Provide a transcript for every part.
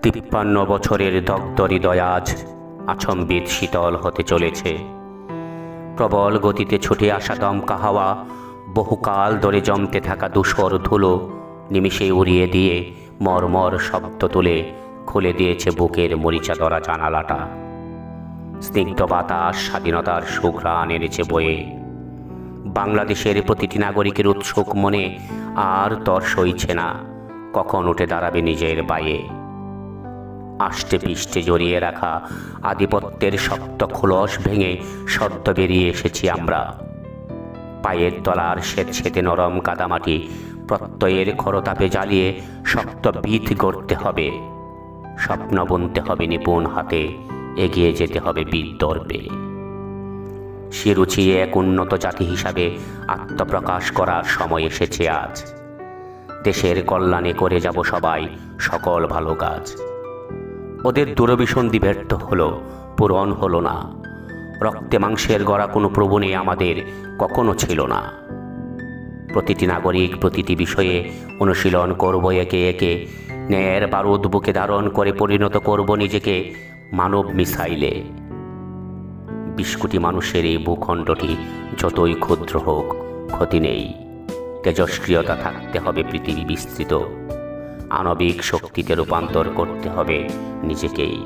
53 বছরের দগ্ধ হৃদয় আজ আচম্বিত শীতল হতে চলেছে। প্রবল গতিতে ছুটে আসা দমকা হাওয়া বহুকাল ধরে জমতে থাকা ধূসর ধুলো নিমিষে উড়িয়ে দিয়ে মর্মর শব্দ তুলে খুলে দিয়েছে বুকের মরিচা ধরা জানালাটা। স্নিগ্ধ বাতাস স্বাধীনতার সুঘ্রাণ এনেছে বয়ে। বাংলাদেশের প্রতিটি নাগরিকের উৎসুক মনে আর তর সইছে না কখন উঠে দাঁড়াবে নিজের বায়ে। আষ্টে পৃষ্ঠে জড়িয়ে রাখা আধিপত্যের শক্ত খোলস ভেঙে সদ্য বেরিয়ে এসেছি আমরা। পায়ের তলার স্বেচ্ছেতে নরম কাদামাটি প্রত্যয়ের খরতাপে জ্বালিয়ে শক্ত ভিত গড়তে হবে। স্বপ্ন বুনতে হবে নিপুণ হাতে, এগিয়ে যেতে হবে বিদর্ভে। শিরুচিয়ে এক উন্নত জাতি হিসাবে আত্মপ্রকাশ করার সময় এসেছে আজ। দেশের কল্যাণে করে যাব সবাই সকল ভালো কাজ। ওদের দুরভিসন্ধি ব্যর্থ হলো, পূরণ হলো না। রক্তে মাংসের গড়া কোনো প্রবণে আমাদের কখনো ছিল না। প্রতিটি নাগরিক প্রতিটি বিষয়ে অনুশীলন করব একে একে। ন্যায়ের বারুদ বুকে ধারণ করে পরিণত করব নিজেকে মানব মিসাইলে। 20 কোটি মানুষের এই ভূখণ্ডটি যতই ক্ষুদ্র হোক ক্ষতি নেই। তেজস্ক্রিয়তা থাকতে হবে পৃথিবী বিস্তৃত। আণবিক শক্তিতে রূপান্তর করতে হবে নিজেকেই।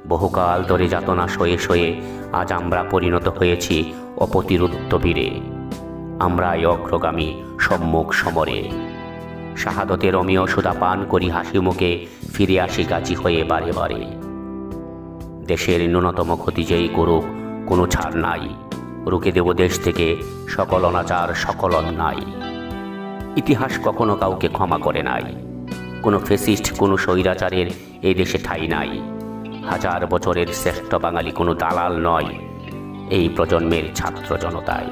বহুকাল ধরে যাতনা সয়ে সয়ে আজ আমরা পরিণত হয়েছি অপ্রতিরোধ্য বীরে। আমরাই অগ্রগামী সম্মুখ সমরে। শাহাদতের অমীয় সুধা পান করি হাসি মুখে, ফিরে আসি গাজী হয়ে বারে বারে। দেশের ন্যূনতম ক্ষতি যেই করুক কোনো ছাড় নাই। রুখে দেব দেশ থেকে সকল অনাচার সকল অন্যায়। ইতিহাস কখনো কাউকে ক্ষমা করে নাই। কোনো ফেসিস্ট কোনো স্বৈরাচারের এই দেশে ঠাঁই নাই। হাজার বছরের শ্রেষ্ঠ বাঙালি কোনো দালাল নয়, এই প্রজন্মের ছাত্র জনতাই।